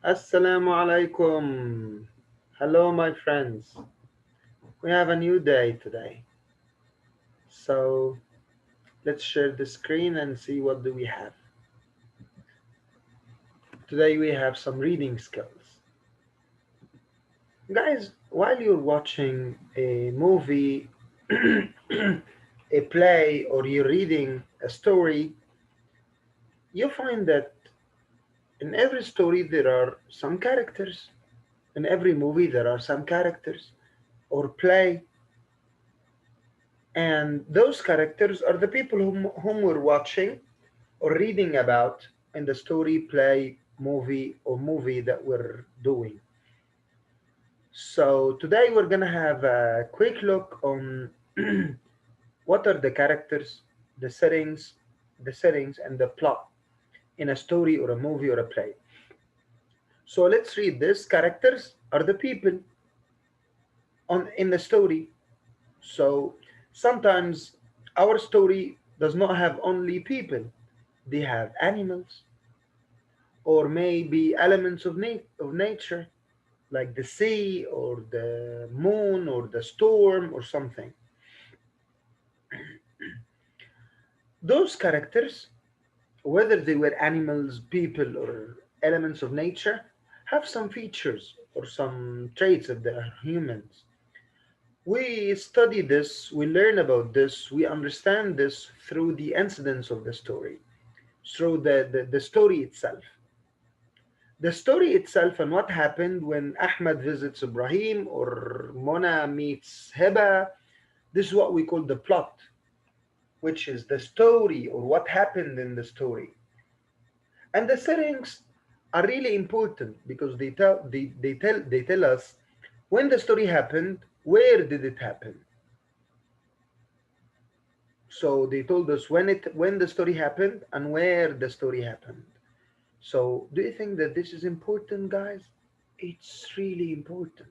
Assalamu alaikum. Hello, my friends. We have a new day today. So let's share the screen and see what do we have. Today we have some reading skills. Guys, while you're watching a movie, a play, or you're reading a story, you find that in every story there are some characters. In every movie there are some characters or play. And those characters are the people whom we're watching or reading about in the story, play, movie that we're doing. So today we're gonna have a quick look on what are the characters, the settings and the plot in a story or a movie or a play. So let's read this. Characters are the people on in the story. So sometimes our story does not have only people. They have animals or maybe elements of nature like the sea or the moon or the storm or something. Those characters, whether they were animals, people, or elements of nature, have some features or some traits that they are humans. We study this, we learn about this, we understand this through the incidents of the story, through the story itself. The story itself and what happened when Ahmed visits Ibrahim or Mona meets Heba, this is what we call the plot, which is the story or what happened in the story. And the settings are really important because they tell us when the story happened, where did it happen. So they told us when the story happened and where the story happened. So do you think that this is important, guys? It's really important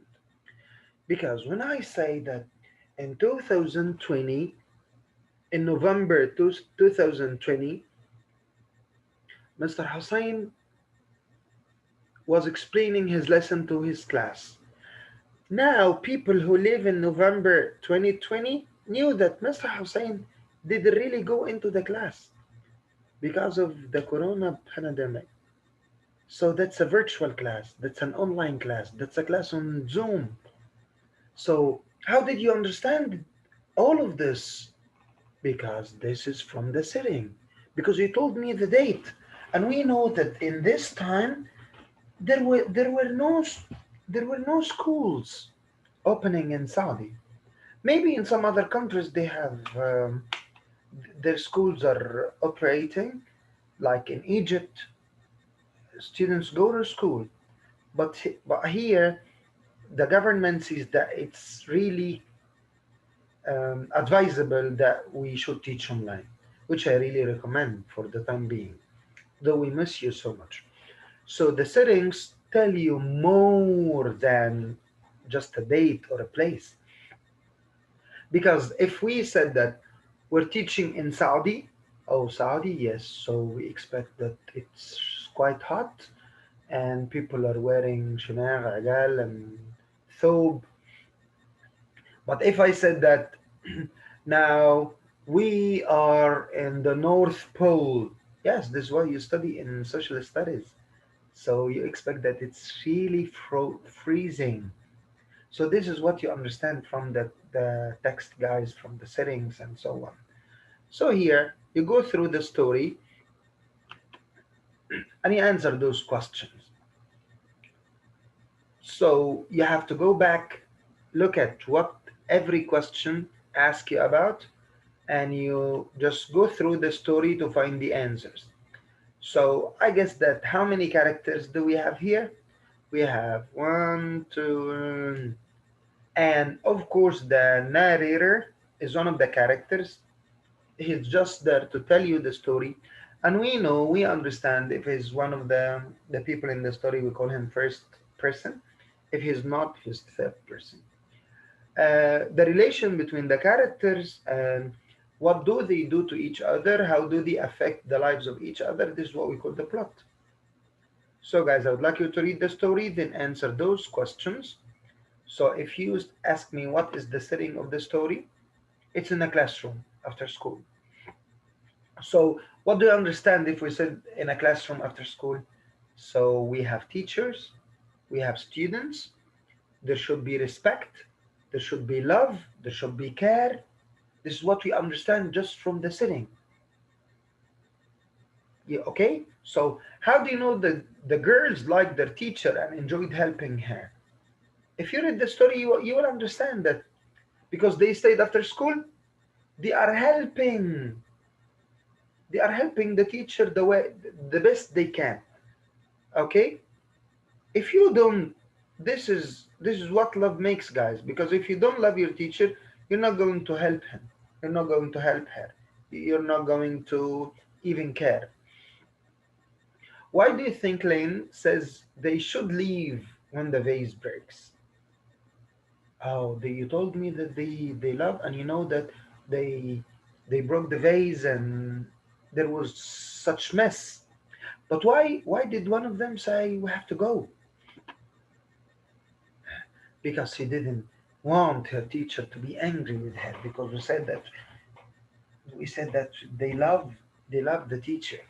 because when I say that in 2020, in November 2020, Mr. Hussein was explaining his lesson to his class. Now, people who live in November 2020 knew that Mr. Hussein didn't really go into the class because of the corona pandemic. So that's a virtual class, that's an online class, that's a class on Zoom. So, how did you understand all of this? Because this is from the sitting. Because you told me the date. And we know that in this time there were no schools opening in Saudi. Maybe in some other countries they have their schools are operating, like in Egypt, students go to school. But here the government sees that it's really advisable that we should teach online, which I really recommend for the time being, though we miss you so much. So the settings tell you more than just a date or a place. Because if we said that we're teaching in Saudi, oh, Saudi, yes, so we expect that it's quite hot and people are wearing shinar, agal, and thobe. But if I said that now we are in the North Pole, yes, this is what you study in social studies. So you expect that it's really freezing. So this is what you understand from the text, guys, from the settings and so on. So here you go through the story and you answer those questions. So you have to go back, look at what every question asks you about, and you just go through the story to find the answers. So I guess that how many characters do we have here? We have one, two, and of course the narrator is one of the characters. He's just there to tell you the story, and we understand if he's one of the people in the story, we call him first person. If he's not, he's third person. The relation between the characters and what do they do to each other, how do they affect the lives of each other, this is what we call the plot. So guys, I would like you to read the story, then answer those questions. So if you ask me what is the setting of the story, it's in a classroom after school. So what do you understand if we said in a classroom after school? So we have teachers, we have students, there should be respect, there should be love, there should be care. This is what we understand just from the setting. Yeah, okay? So how do you know that the girls liked their teacher and enjoyed helping her? If you read the story, you will understand that because they stayed after school, they are helping. They are helping the teacher the way the best they can. Okay? If you don't, this is what love makes, guys. Because if you don't love your teacher, you're not going to help him. You're not going to help her. You're not going to even care. Why do you think Lane says they should leave when the vase breaks? Oh, you told me that they love, and you know that they they broke the vase and there was such mess. But why did one of them say we have to go? Because he didn't want her teacher to be angry with her because we said that they love the teacher.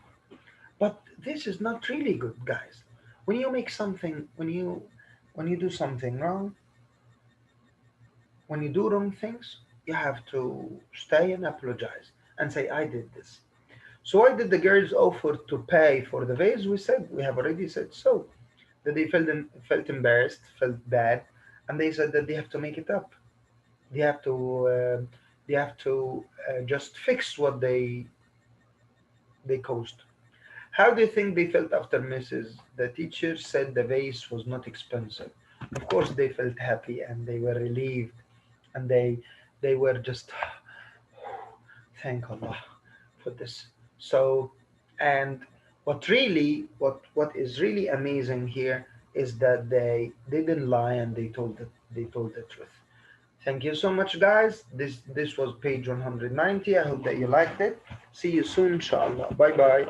But this is not really good, guys. When you make something when you do something wrong, when you do wrong things, you have to stay and apologize and say I did this. So why did the girls offer to pay for the vase? We have already said so. That they felt embarrassed, felt bad, and they said that they have to make it up. They have to just fix what they caused. How do you think they felt after Mrs. The teacher said the vase was not expensive? Of course, they felt happy and they were relieved, and they were just thank Allah for this. So, and what is really amazing here is that they didn't lie and they told the truth. Thank you so much, guys. This was page 190. I hope that you liked it. See you soon, inshallah. Bye bye.